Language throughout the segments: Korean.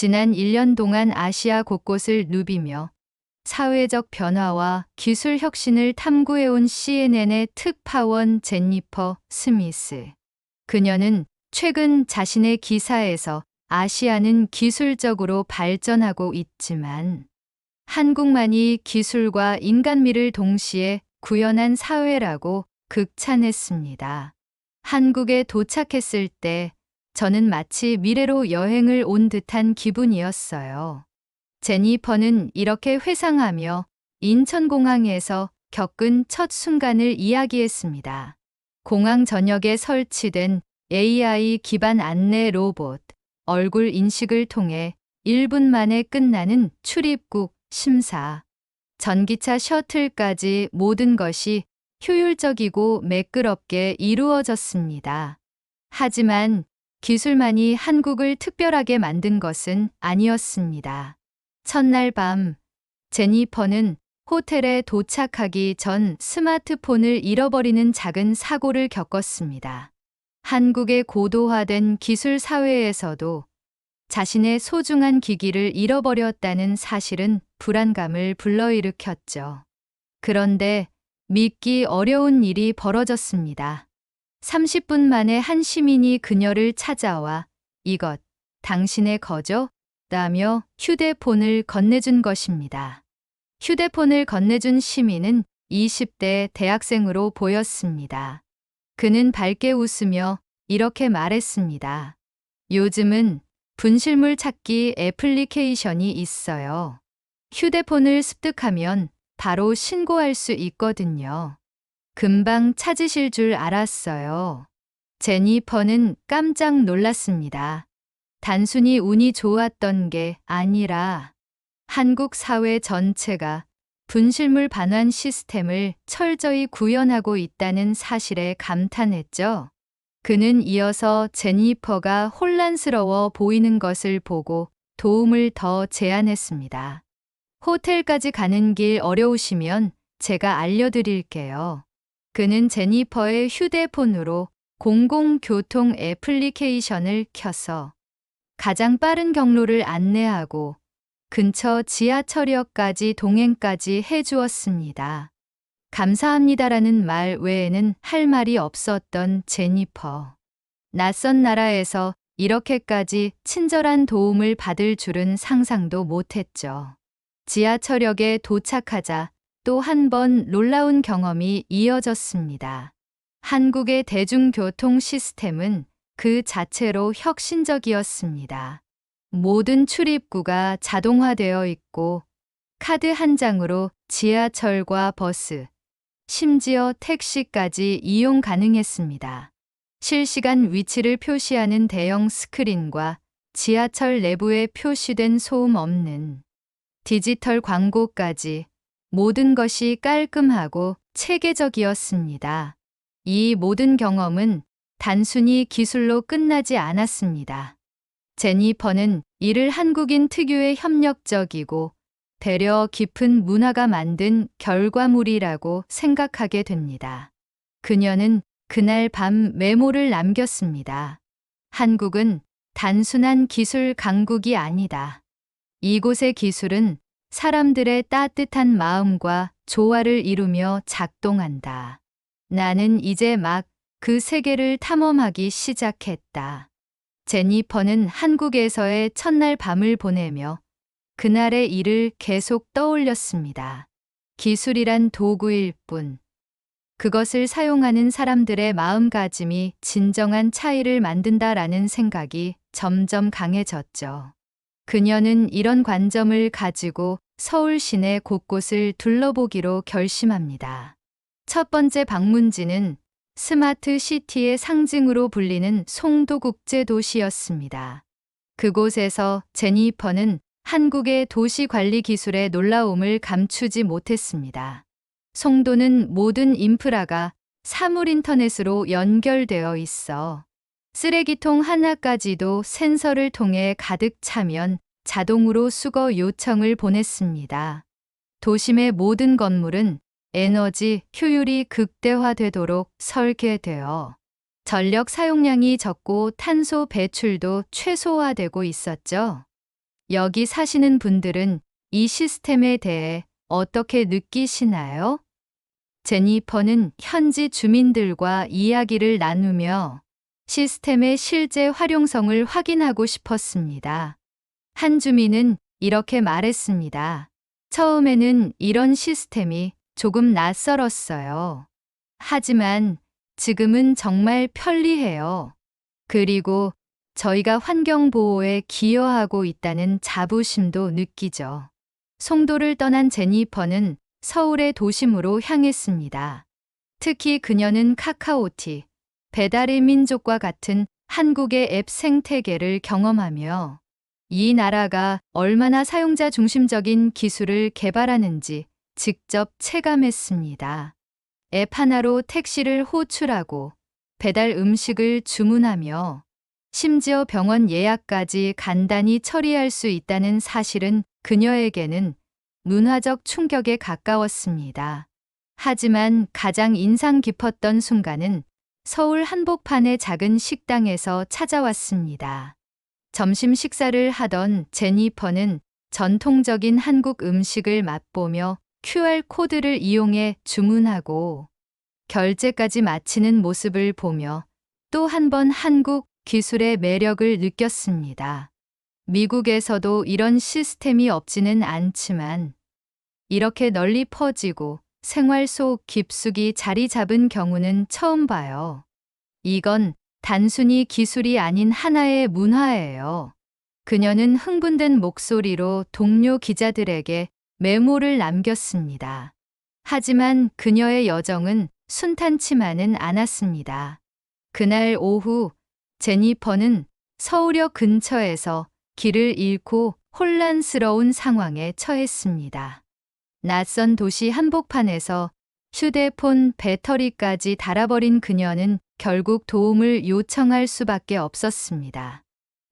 지난 1년 동안 아시아 곳곳을 누비며 사회적 변화와 기술 혁신을 탐구해온 CNN의 특파원 제니퍼 스미스. 그녀는 최근 자신의 기사에서 아시아는 기술적으로 발전하고 있지만 한국만이 기술과 인간미를 동시에 구현한 사회라고 극찬했습니다. 한국에 도착했을 때 저는 마치 미래로 여행을 온 듯한 기분이었어요. 제니퍼는 이렇게 회상하며 인천공항에서 겪은 첫 순간을 이야기했습니다. 공항 전역에 설치된 AI 기반 안내 로봇, 얼굴 인식을 통해 1분 만에 끝나는 출입국 심사, 전기차 셔틀까지 모든 것이 효율적이고 매끄럽게 이루어졌습니다. 하지만 기술만이 한국을 특별하게 만든 것은 아니었습니다. 첫날 밤, 제니퍼는 호텔에 도착하기 전 스마트폰을 잃어버리는 작은 사고를 겪었습니다. 한국의 고도화된 기술 사회에서도 자신의 소중한 기기를 잃어버렸다는 사실은 불안감을 불러일으켰죠. 그런데 믿기 어려운 일이 벌어졌습니다. 30분 만에 한 시민이 그녀를 찾아와 "이것, 당신의 거죠?" 라며 휴대폰을 건네준 것입니다. 휴대폰을 건네준 시민은 20대 대학생으로 보였습니다. 그는 밝게 웃으며 이렇게 말했습니다. "요즘은 분실물 찾기 애플리케이션이 있어요. 휴대폰을 습득하면 바로 신고할 수 있거든요. 금방 찾으실 줄 알았어요." 제니퍼는 깜짝 놀랐습니다. 단순히 운이 좋았던 게 아니라 한국 사회 전체가 분실물 반환 시스템을 철저히 구현하고 있다는 사실에 감탄했죠. 그는 이어서 제니퍼가 혼란스러워 보이는 것을 보고 도움을 더 제안했습니다. "호텔까지 가는 길 어려우시면 제가 알려드릴게요." 그는 제니퍼의 휴대폰으로 공공교통 애플리케이션을 켜서 가장 빠른 경로를 안내하고 근처 지하철역까지 동행까지 해주었습니다. 감사합니다라는 말 외에는 할 말이 없었던 제니퍼. 낯선 나라에서 이렇게까지 친절한 도움을 받을 줄은 상상도 못했죠. 지하철역에 도착하자 또 한 번 놀라운 경험이 이어졌습니다. 한국의 대중교통 시스템은 그 자체로 혁신적이었습니다. 모든 출입구가 자동화되어 있고 카드 한 장으로 지하철과 버스, 심지어 택시까지 이용 가능했습니다. 실시간 위치를 표시하는 대형 스크린과 지하철 내부에 표시된 소음 없는 디지털 광고까지 모든 것이 깔끔하고 체계적이었습니다. 이 모든 경험은 단순히 기술로 끝나지 않았습니다. 제니퍼는 이를 한국인 특유의 협력적이고 배려 깊은 문화가 만든 결과물이라고 생각하게 됩니다. 그녀는 그날 밤 메모를 남겼습니다. "한국은 단순한 기술 강국이 아니다. 이곳의 기술은 사람들의 따뜻한 마음과 조화를 이루며 작동한다. 나는 이제 막 그 세계를 탐험하기 시작했다." 제니퍼는 한국에서의 첫날 밤을 보내며 그날의 일을 계속 떠올렸습니다. 기술이란 도구일 뿐, 그것을 사용하는 사람들의 마음가짐이 진정한 차이를 만든다라는 생각이 점점 강해졌죠. 그녀는 이런 관점을 가지고 서울 시내 곳곳을 둘러보기로 결심합니다. 첫 번째 방문지는 스마트 시티의 상징으로 불리는 송도국제도시였습니다. 그곳에서 제니퍼는 한국의 도시 관리 기술의 놀라움을 감추지 못했습니다. 송도는 모든 인프라가 사물 인터넷으로 연결되어 있어 쓰레기통 하나까지도 센서를 통해 가득 차면 자동으로 수거 요청을 보냈습니다. 도심의 모든 건물은 에너지 효율이 극대화되도록 설계되어 전력 사용량이 적고 탄소 배출도 최소화되고 있었죠. 여기 사시는 분들은 이 시스템에 대해 어떻게 느끼시나요? 제니퍼는 현지 주민들과 이야기를 나누며 시스템의 실제 활용성을 확인하고 싶었습니다. 한 주민은 이렇게 말했습니다. 처음에는 이런 시스템이 조금 낯설었어요. 하지만 지금은 정말 편리해요. 그리고 저희가 환경보호에 기여하고 있다는 자부심도 느끼죠. 송도를 떠난 제니퍼는 서울의 도심으로 향했습니다. 특히 그녀는 카카오티, 배달의 민족과 같은 한국의 앱 생태계를 경험하며 이 나라가 얼마나 사용자 중심적인 기술을 개발하는지 직접 체감했습니다. 앱 하나로 택시를 호출하고 배달 음식을 주문하며 심지어 병원 예약까지 간단히 처리할 수 있다는 사실은 그녀에게는 문화적 충격에 가까웠습니다. 하지만 가장 인상 깊었던 순간은 서울 한복판의 작은 식당에서 찾아왔습니다. 점심 식사를 하던 제니퍼는 전통적인 한국 음식을 맛보며 QR코드를 이용해 주문하고 결제까지 마치는 모습을 보며 또 한 번 한국 기술의 매력을 느꼈습니다. 미국에서도 이런 시스템이 없지는 않지만 이렇게 널리 퍼지고 생활 속 깊숙이 자리 잡은 경우는 처음 봐요. 이건 단순히 기술이 아닌 하나의 문화예요. 그녀는 흥분된 목소리로 동료 기자들에게 메모를 남겼습니다. 하지만 그녀의 여정은 순탄치만은 않았습니다. 그날 오후 제니퍼는 서울역 근처에서 길을 잃고 혼란스러운 상황에 처했습니다. 낯선 도시 한복판에서 휴대폰 배터리까지 닳아버린 그녀는 결국 도움을 요청할 수밖에 없었습니다.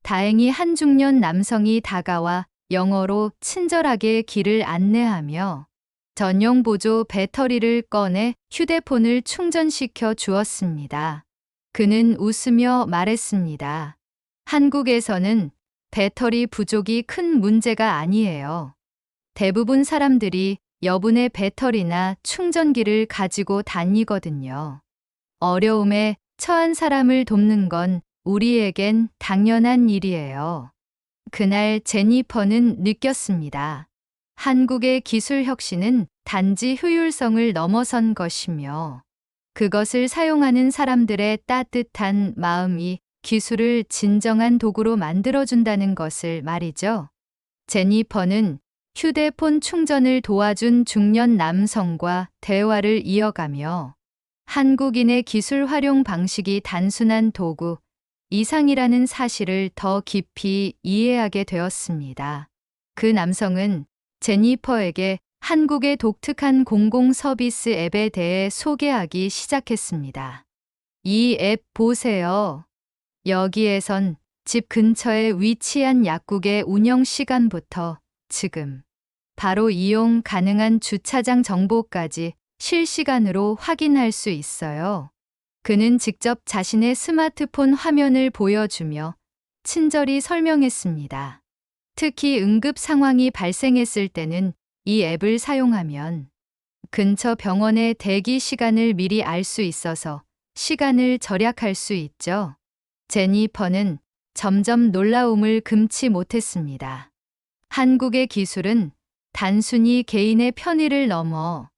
다행히 한 중년 남성이 다가와 영어로 친절하게 길을 안내하며 전용 보조 배터리를 꺼내 휴대폰을 충전시켜 주었습니다. 그는 웃으며 말했습니다. 한국에서는 배터리 부족이 큰 문제가 아니에요. 대부분 사람들이 여분의 배터리나 충전기를 가지고 다니거든요. 어려움에 처한 사람을 돕는 건 우리에겐 당연한 일이에요. 그날 제니퍼는 느꼈습니다. 한국의 기술 혁신은 단지 효율성을 넘어선 것이며 그것을 사용하는 사람들의 따뜻한 마음이 기술을 진정한 도구로 만들어준다는 것을 말이죠. 제니퍼는 휴대폰 충전을 도와준 중년 남성과 대화를 이어가며 한국인의 기술 활용 방식이 단순한 도구 이상이라는 사실을 더 깊이 이해하게 되었습니다. 그 남성은 제니퍼에게 한국의 독특한 공공 서비스 앱에 대해 소개하기 시작했습니다. 이 앱 보세요. 여기에선 집 근처에 위치한 약국의 운영 시간부터 지금 바로 이용 가능한 주차장 정보까지 실시간으로 확인할 수 있어요. 그는 직접 자신의 스마트폰 화면을 보여주며 친절히 설명했습니다. 특히 응급 상황이 발생했을 때는 이 앱을 사용하면 근처 병원의 대기 시간을 미리 알 수 있어서 시간을 절약할 수 있죠. 제니퍼는 점점 놀라움을 금치 못했습니다. 한국의 기술은 단순히 개인의 편의를 넘어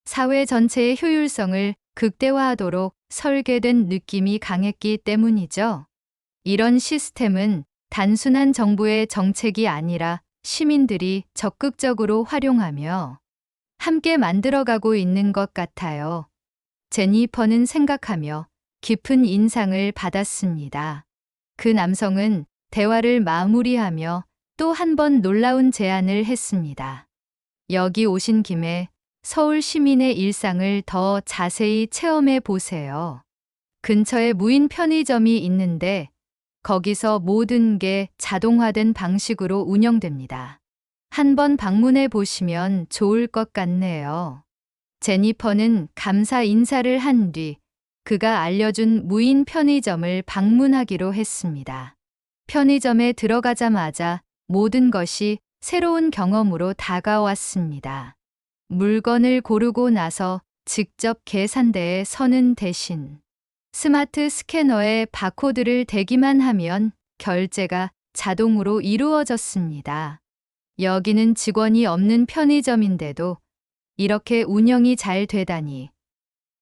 사회 전체의 효율성을 극대화하도록 설계된 느낌이 강했기 때문이죠. 이런 시스템은 단순한 정부의 정책이 아니라 시민들이 적극적으로 활용하며 함께 만들어가고 있는 것 같아요. 제니퍼는 생각하며 깊은 인상을 받았습니다. 그 남성은 대화를 마무리하며 또 한 번 놀라운 제안을 했습니다. 여기 오신 김에 서울 시민의 일상을 더 자세히 체험해 보세요. 근처에 무인 편의점이 있는데 거기서 모든 게 자동화된 방식으로 운영됩니다. 한번 방문해 보시면 좋을 것 같네요. 제니퍼는 감사 인사를 한 뒤 그가 알려준 무인 편의점을 방문하기로 했습니다. 편의점에 들어가자마자 모든 것이 새로운 경험으로 다가왔습니다. 물건을 고르고 나서 직접 계산대에 서는 대신 스마트 스캐너에 바코드를 대기만 하면 결제가 자동으로 이루어졌습니다. 여기는 직원이 없는 편의점인데도 이렇게 운영이 잘 되다니.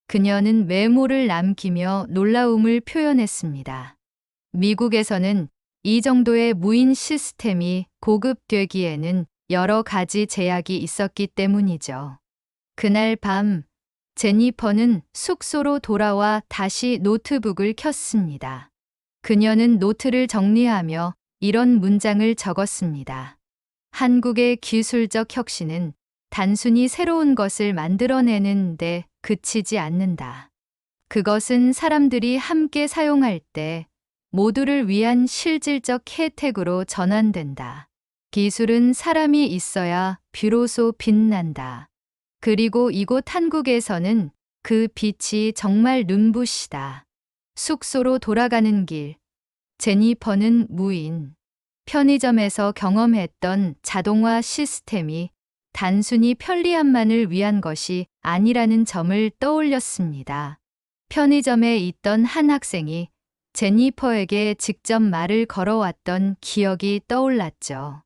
그녀는 메모를 남기며 놀라움을 표현했습니다. 미국에서는 이 정도의 무인 시스템이 고급되기에는 여러 가지 제약이 있었기 때문이죠. 그날 밤, 제니퍼는 숙소로 돌아와 다시 노트북을 켰습니다. 그녀는 노트를 정리하며 이런 문장을 적었습니다. 한국의 기술적 혁신은 단순히 새로운 것을 만들어내는 데 그치지 않는다. 그것은 사람들이 함께 사용할 때 모두를 위한 실질적 혜택으로 전환된다. 기술은 사람이 있어야 비로소 빛난다. 그리고 이곳 한국에서는 그 빛이 정말 눈부시다. 숙소로 돌아가는 길, 제니퍼는 무인 편의점에서 경험했던 자동화 시스템이 단순히 편리함만을 위한 것이 아니라는 점을 떠올렸습니다. 편의점에 있던 한 학생이 제니퍼에게 직접 말을 걸어왔던 기억이 떠올랐죠.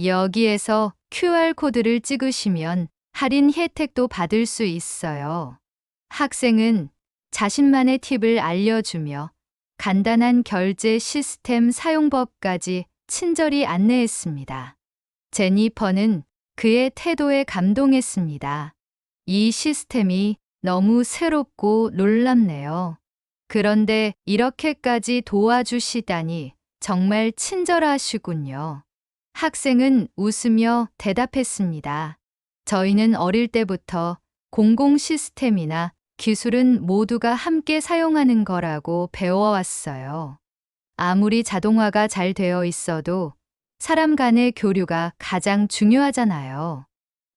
여기에서 QR코드를 찍으시면 할인 혜택도 받을 수 있어요. 학생은 자신만의 팁을 알려주며 간단한 결제 시스템 사용법까지 친절히 안내했습니다. 제니퍼는 그의 태도에 감동했습니다. 이 시스템이 너무 새롭고 놀랍네요. 그런데 이렇게까지 도와주시다니 정말 친절하시군요. 학생은 웃으며 대답했습니다. 저희는 어릴 때부터 공공 시스템이나 기술은 모두가 함께 사용하는 거라고 배워왔어요. 아무리 자동화가 잘 되어 있어도 사람 간의 교류가 가장 중요하잖아요.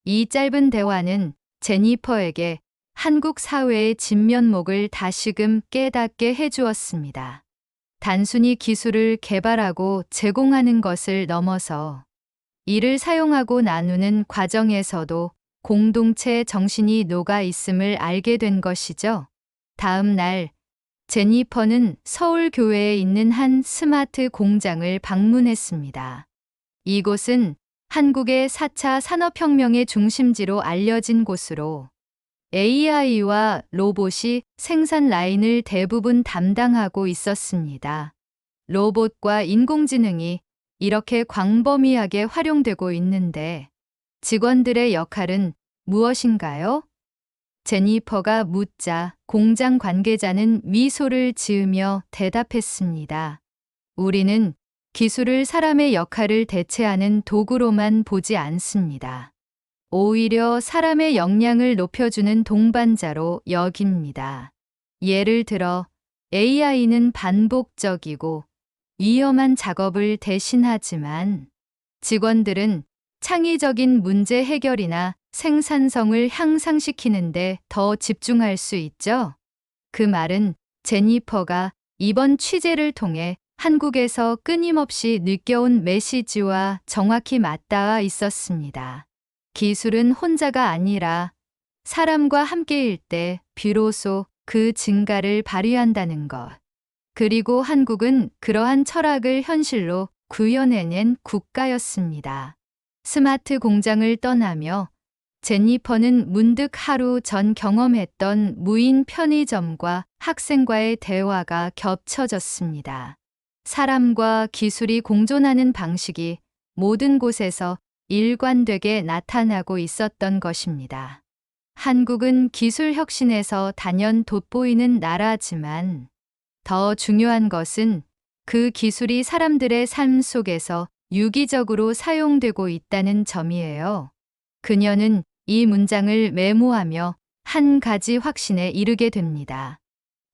이 짧은 대화는 제니퍼에게 한국 사회의 진면목을 다시금 깨닫게 해주었습니다. 단순히 기술을 개발하고 제공하는 것을 넘어서 이를 사용하고 나누는 과정에서도 공동체 정신이 녹아 있음을 알게 된 것이죠. 다음 날, 제니퍼는 서울 교외에 있는 한 스마트 공장을 방문했습니다. 이곳은 한국의 4차 산업혁명의 중심지로 알려진 곳으로 AI와 로봇이 생산 라인을 대부분 담당하고 있었습니다. 로봇과 인공지능이 이렇게 광범위하게 활용되고 있는데 직원들의 역할은 무엇인가요? 제니퍼가 묻자 공장 관계자는 미소를 지으며 대답했습니다. 우리는 기술을 사람의 역할을 대체하는 도구로만 보지 않습니다. 오히려 사람의 역량을 높여주는 동반자로 여깁니다. 예를 들어 AI는 반복적이고 위험한 작업을 대신하지만 직원들은 창의적인 문제 해결이나 생산성을 향상시키는데 더 집중할 수 있죠. 그 말은 제니퍼가 이번 취재를 통해 한국에서 끊임없이 느껴온 메시지와 정확히 맞닿아 있었습니다. 기술은 혼자가 아니라 사람과 함께일 때 비로소 그 증가를 발휘한다는 것. 그리고 한국은 그러한 철학을 현실로 구현해낸 국가였습니다. 스마트 공장을 떠나며 제니퍼는 문득 하루 전 경험했던 무인 편의점과 학생과의 대화가 겹쳐졌습니다. 사람과 기술이 공존하는 방식이 모든 곳에서 일관되게 나타나고 있었던 것입니다. 한국은 기술 혁신에서 단연 돋보이는 나라지만 더 중요한 것은 그 기술이 사람들의 삶 속에서 유기적으로 사용되고 있다는 점이에요. 그녀는 이 문장을 메모하며 한 가지 확신에 이르게 됩니다.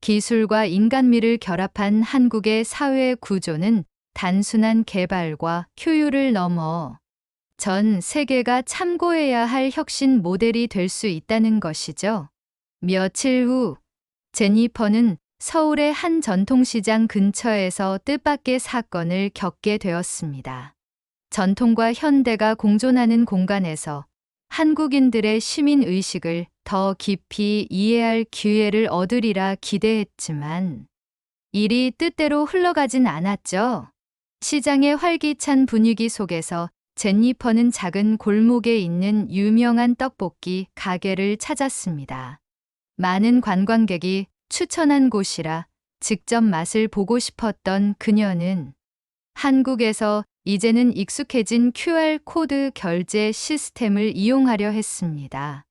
기술과 인간미를 결합한 한국의 사회 구조는 단순한 개발과 효율을 넘어 전 세계가 참고해야 할 혁신 모델이 될 수 있다는 것이죠. 며칠 후, 제니퍼는 서울의 한 전통시장 근처에서 뜻밖의 사건을 겪게 되었습니다. 전통과 현대가 공존하는 공간에서 한국인들의 시민 의식을 더 깊이 이해할 기회를 얻으리라 기대했지만 일이 뜻대로 흘러가진 않았죠. 시장의 활기찬 분위기 속에서 제니퍼는 작은 골목에 있는 유명한 떡볶이 가게를 찾았습니다. 많은 관광객이 추천한 곳이라 직접 맛을 보고 싶었던 그녀는 한국에서 이제는 익숙해진 QR코드 결제 시스템을 이용하려 했습니다.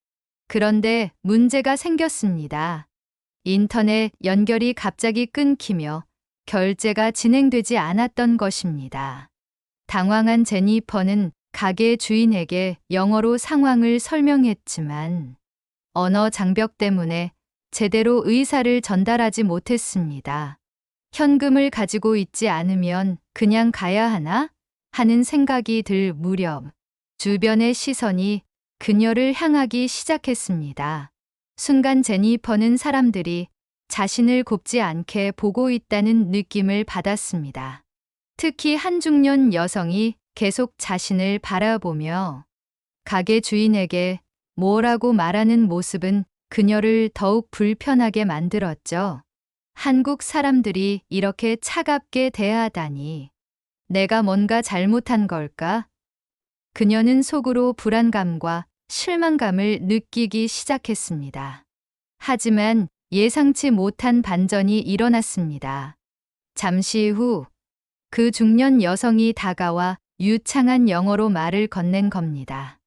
그런데 문제가 생겼습니다. 인터넷 연결이 갑자기 끊기며 결제가 진행되지 않았던 것입니다. 당황한 제니퍼는 가게 주인에게 영어로 상황을 설명했지만 언어 장벽 때문에 제대로 의사를 전달하지 못했습니다. 현금을 가지고 있지 않으면 그냥 가야 하나? 하는 생각이 들 무렵 주변의 시선이 그녀를 향하기 시작했습니다. 순간 제니퍼는 사람들이 자신을 곱지 않게 보고 있다는 느낌을 받았습니다. 특히 한 중년 여성이 계속 자신을 바라보며 가게 주인에게 뭐라고 말하는 모습은 그녀를 더욱 불편하게 만들었죠. 한국 사람들이 이렇게 차갑게 대하다니. 내가 뭔가 잘못한 걸까? 그녀는 속으로 불안감과 실망감을 느끼기 시작했습니다. 하지만 예상치 못한 반전이 일어났습니다. 잠시 후 그 중년 여성이 다가와 유창한 영어로 말을 건넨 겁니다.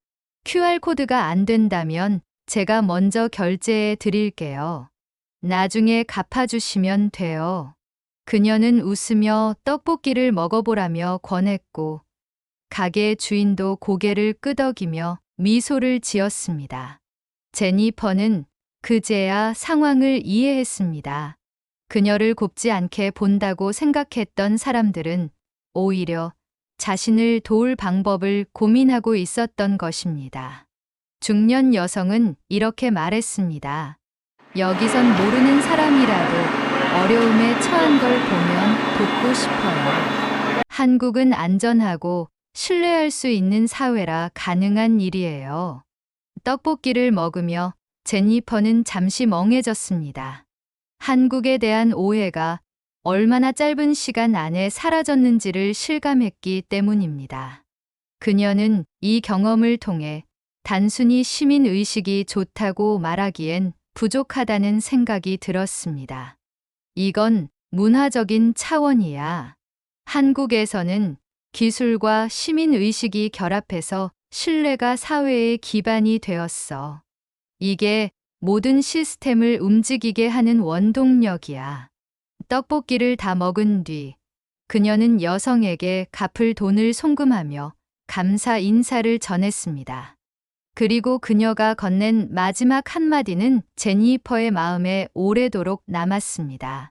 QR코드가 안 된다면 제가 먼저 결제해 드릴게요. 나중에 갚아주시면 돼요. 그녀는 웃으며 떡볶이를 먹어보라며 권했고 가게 주인도 고개를 끄덕이며 미소를 지었습니다. 제니퍼는 그제야 상황을 이해했습니다. 그녀를 곱지 않게 본다고 생각했던 사람들은 오히려 자신을 도울 방법을 고민하고 있었던 것입니다. 중년 여성은 이렇게 말했습니다. 여기선 모르는 사람이라도 어려움에 처한 걸 보면 돕고 싶어요. 한국은 안전하고 신뢰할 수 있는 사회라 가능한 일이에요. 떡볶이를 먹으며 제니퍼는 잠시 멍해졌습니다. 한국에 대한 오해가 얼마나 짧은 시간 안에 사라졌는지를 실감했기 때문입니다. 그녀는 이 경험을 통해 단순히 시민의식이 좋다고 말하기엔 부족하다는 생각이 들었습니다. 이건 문화적인 차원이야. 한국에서는 기술과 시민의식이 결합해서 신뢰가 사회의 기반이 되었어. 이게 모든 시스템을 움직이게 하는 원동력이야. 떡볶이를 다 먹은 뒤 그녀는 여성에게 갚을 돈을 송금하며 감사 인사를 전했습니다. 그리고 그녀가 건넨 마지막 한마디는 제니퍼의 마음에 오래도록 남았습니다.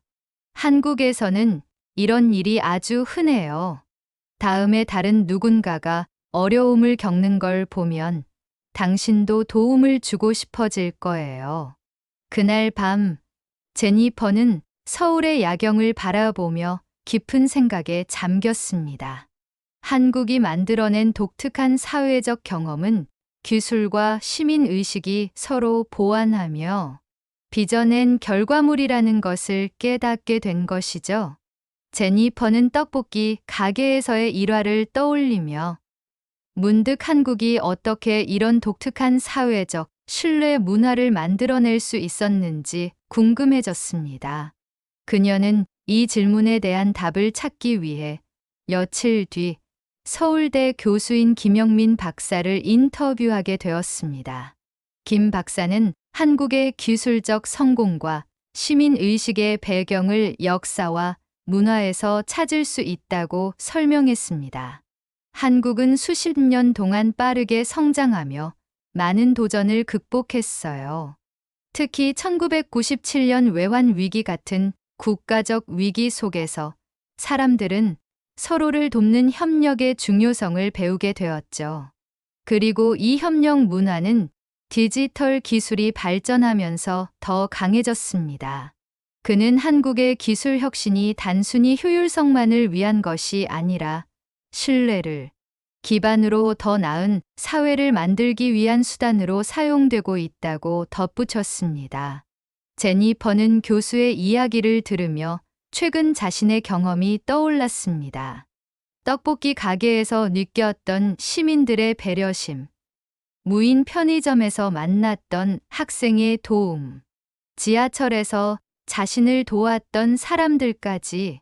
한국에서는 이런 일이 아주 흔해요. 다음에 다른 누군가가 어려움을 겪는 걸 보면 당신도 도움을 주고 싶어질 거예요. 그날 밤 제니퍼는 서울의 야경을 바라보며 깊은 생각에 잠겼습니다. 한국이 만들어낸 독특한 사회적 경험은 기술과 시민의식이 서로 보완하며 빚어낸 결과물이라는 것을 깨닫게 된 것이죠. 제니퍼는 떡볶이 가게에서의 일화를 떠올리며 문득 한국이 어떻게 이런 독특한 사회적 신뢰 문화를 만들어낼 수 있었는지 궁금해졌습니다. 그녀는 이 질문에 대한 답을 찾기 위해 며칠 뒤 서울대 교수인 김영민 박사를 인터뷰하게 되었습니다. 김 박사는 한국의 기술적 성공과 시민의식의 배경을 역사와 문화에서 찾을 수 있다고 설명했습니다. 한국은 수십 년 동안 빠르게 성장하며 많은 도전을 극복했어요. 특히 1997년 외환 위기 같은 국가적 위기 속에서 사람들은 서로를 돕는 협력의 중요성을 배우게 되었죠. 그리고 이 협력 문화는 디지털 기술이 발전하면서 더 강해졌습니다. 그는 한국의 기술 혁신이 단순히 효율성만을 위한 것이 아니라 신뢰를, 기반으로 더 나은 사회를 만들기 위한 수단으로 사용되고 있다고 덧붙였습니다. 제니퍼는 교수의 이야기를 들으며 최근 자신의 경험이 떠올랐습니다. 떡볶이 가게에서 느꼈던 시민들의 배려심, 무인 편의점에서 만났던 학생의 도움, 지하철에서 자신을 도왔던 사람들까지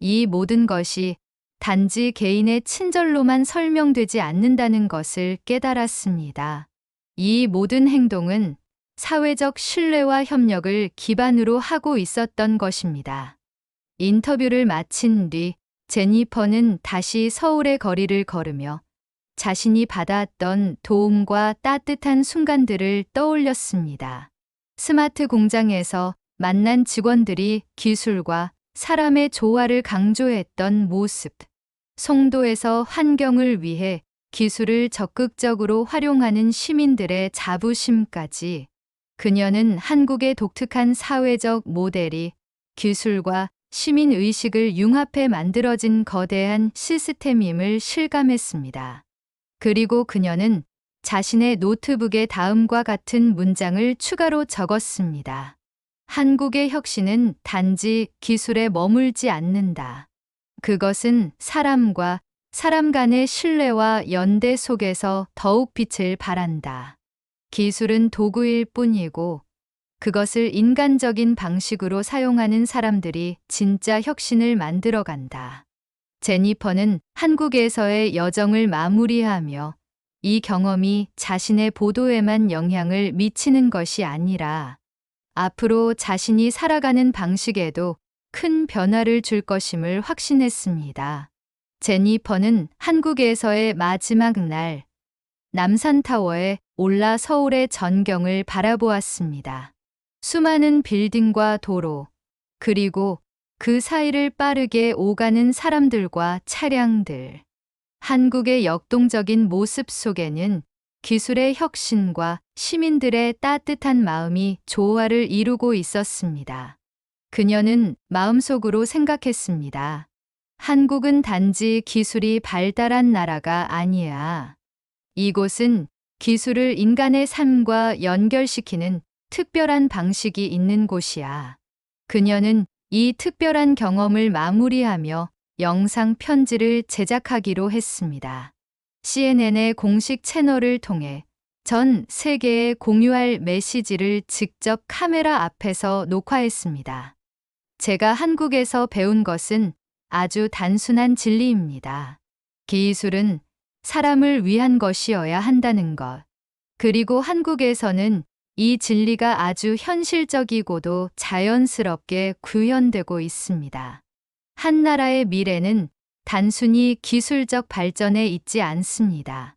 이 모든 것이 단지 개인의 친절로만 설명되지 않는다는 것을 깨달았습니다. 이 모든 행동은 사회적 신뢰와 협력을 기반으로 하고 있었던 것입니다. 인터뷰를 마친 뒤 제니퍼는 다시 서울의 거리를 걸으며 자신이 받았던 도움과 따뜻한 순간들을 떠올렸습니다. 스마트 공장에서 만난 직원들이 기술과 사람의 조화를 강조했던 모습, 송도에서 환경을 위해 기술을 적극적으로 활용하는 시민들의 자부심까지, 그녀는 한국의 독특한 사회적 모델이 기술과 시민의식을 융합해 만들어진 거대한 시스템임을 실감했습니다. 그리고 그녀는 자신의 노트북에 다음과 같은 문장을 추가로 적었습니다. 한국의 혁신은 단지 기술에 머물지 않는다. 그것은 사람과 사람 간의 신뢰와 연대 속에서 더욱 빛을 발한다. 기술은 도구일 뿐이고 그것을 인간적인 방식으로 사용하는 사람들이 진짜 혁신을 만들어간다. 제니퍼는 한국에서의 여정을 마무리하며 이 경험이 자신의 보도에만 영향을 미치는 것이 아니라 앞으로 자신이 살아가는 방식에도 큰 변화를 줄 것임을 확신했습니다. 제니퍼는 한국에서의 마지막 날, 남산타워에 올라 서울의 전경을 바라보았습니다. 수많은 빌딩과 도로, 그리고 그 사이를 빠르게 오가는 사람들과 차량들. 한국의 역동적인 모습 속에는 기술의 혁신과 시민들의 따뜻한 마음이 조화를 이루고 있었습니다. 그녀는 마음속으로 생각했습니다. 한국은 단지 기술이 발달한 나라가 아니야. 이곳은 기술을 인간의 삶과 연결시키는 특별한 방식이 있는 곳이야. 그녀는 이 특별한 경험을 마무리하며 영상 편지를 제작하기로 했습니다. CNN의 공식 채널을 통해 전 세계에 공유할 메시지를 직접 카메라 앞에서 녹화했습니다. 제가 한국에서 배운 것은 아주 단순한 진리입니다. 기술은 사람을 위한 것이어야 한다는 것. 그리고 한국에서는 이 진리가 아주 현실적이고도 자연스럽게 구현되고 있습니다. 한 나라의 미래는 단순히 기술적 발전에 있지 않습니다.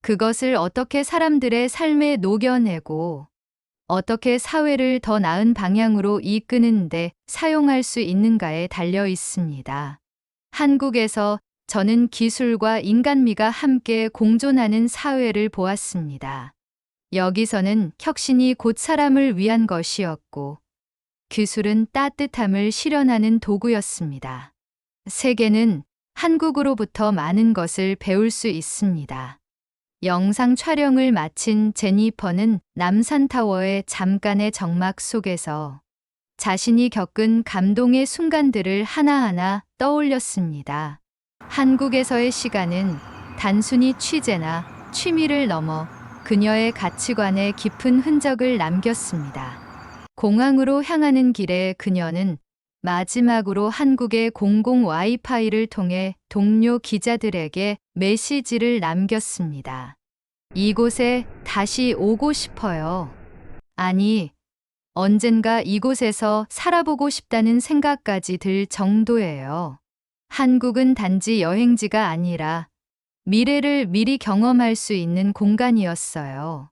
그것을 어떻게 사람들의 삶에 녹여내고 어떻게 사회를 더 나은 방향으로 이끄는데 사용할 수 있는가에 달려 있습니다. 한국에서 저는 기술과 인간미가 함께 공존하는 사회를 보았습니다. 여기서는 혁신이 곧 사람을 위한 것이었고 기술은 따뜻함을 실현하는 도구였습니다. 세계는 한국으로부터 많은 것을 배울 수 있습니다. 영상 촬영을 마친 제니퍼는 남산타워의 잠깐의 적막 속에서 자신이 겪은 감동의 순간들을 하나하나 떠올렸습니다. 한국에서의 시간은 단순히 취재나 취미를 넘어 그녀의 가치관에 깊은 흔적을 남겼습니다. 공항으로 향하는 길에 그녀는 마지막으로 한국의 공공 와이파이를 통해 동료 기자들에게 메시지를 남겼습니다. 이곳에 다시 오고 싶어요. 아니, 언젠가 이곳에서 살아보고 싶다는 생각까지 들 정도예요. 한국은 단지 여행지가 아니라 미래를 미리 경험할 수 있는 공간이었어요.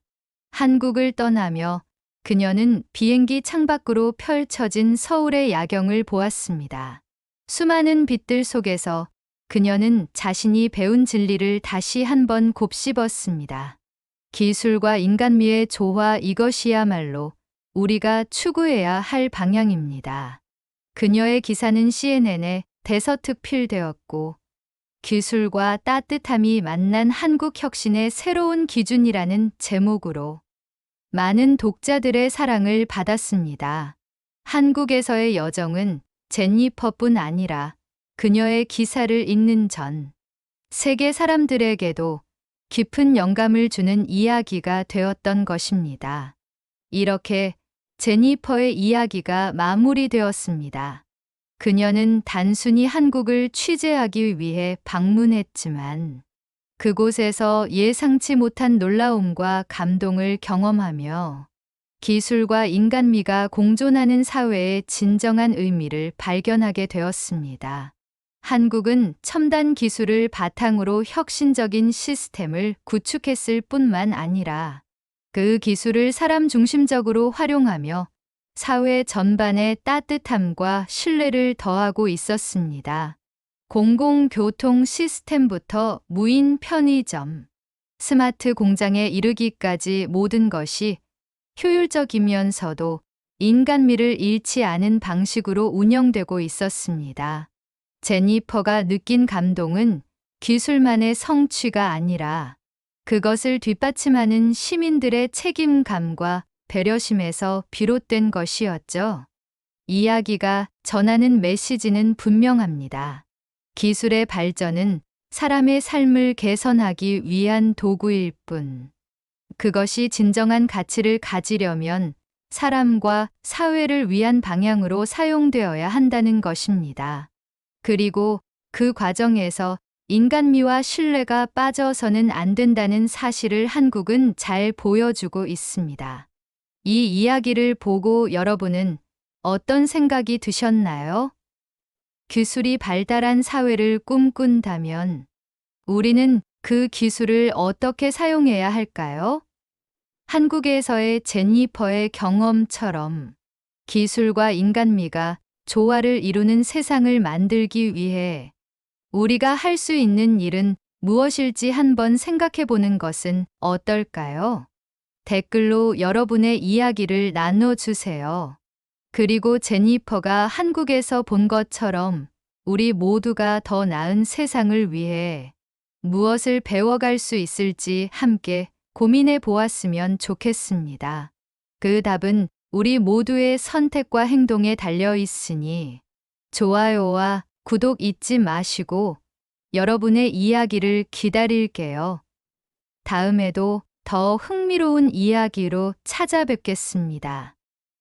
한국을 떠나며 그녀는 비행기 창밖으로 펼쳐진 서울의 야경을 보았습니다. 수많은 빛들 속에서 그녀는 자신이 배운 진리를 다시 한번 곱씹었습니다. 기술과 인간미의 조화, 이것이야말로 우리가 추구해야 할 방향입니다. 그녀의 기사는 CNN에 대서특필되었고 기술과 따뜻함이 만난 한국 혁신의 새로운 기준이라는 제목으로 많은 독자들의 사랑을 받았습니다. 한국에서의 여정은 제니퍼뿐 아니라 그녀의 기사를 읽는 전 세계 사람들에게도 깊은 영감을 주는 이야기가 되었던 것입니다. 이렇게 제니퍼의 이야기가 마무리되었습니다. 그녀는 단순히 한국을 취재하기 위해 방문했지만 그곳에서 예상치 못한 놀라움과 감동을 경험하며 기술과 인간미가 공존하는 사회의 진정한 의미를 발견하게 되었습니다. 한국은 첨단 기술을 바탕으로 혁신적인 시스템을 구축했을 뿐만 아니라 그 기술을 사람 중심적으로 활용하며 사회 전반에 따뜻함과 신뢰를 더하고 있었습니다. 공공교통 시스템부터 무인 편의점, 스마트 공장에 이르기까지 모든 것이 효율적이면서도 인간미를 잃지 않은 방식으로 운영되고 있었습니다. 제니퍼가 느낀 감동은 기술만의 성취가 아니라 그것을 뒷받침하는 시민들의 책임감과 배려심에서 비롯된 것이었죠. 이야기가 전하는 메시지는 분명합니다. 기술의 발전은 사람의 삶을 개선하기 위한 도구일 뿐, 그것이 진정한 가치를 가지려면 사람과 사회를 위한 방향으로 사용되어야 한다는 것입니다. 그리고 그 과정에서 인간미와 신뢰가 빠져서는 안 된다는 사실을 한국은 잘 보여주고 있습니다. 이 이야기를 보고 여러분은 어떤 생각이 드셨나요? 기술이 발달한 사회를 꿈꾼다면 우리는 그 기술을 어떻게 사용해야 할까요? 한국에서의 제니퍼의 경험처럼 기술과 인간미가 조화를 이루는 세상을 만들기 위해 우리가 할 수 있는 일은 무엇일지 한번 생각해 보는 것은 어떨까요? 댓글로 여러분의 이야기를 나눠주세요. 그리고 제니퍼가 한국에서 본 것처럼 우리 모두가 더 나은 세상을 위해 무엇을 배워갈 수 있을지 함께 고민해 보았으면 좋겠습니다. 그 답은 우리 모두의 선택과 행동에 달려 있으니 좋아요와 구독 잊지 마시고 여러분의 이야기를 기다릴게요. 다음에도 더 흥미로운 이야기로 찾아뵙겠습니다.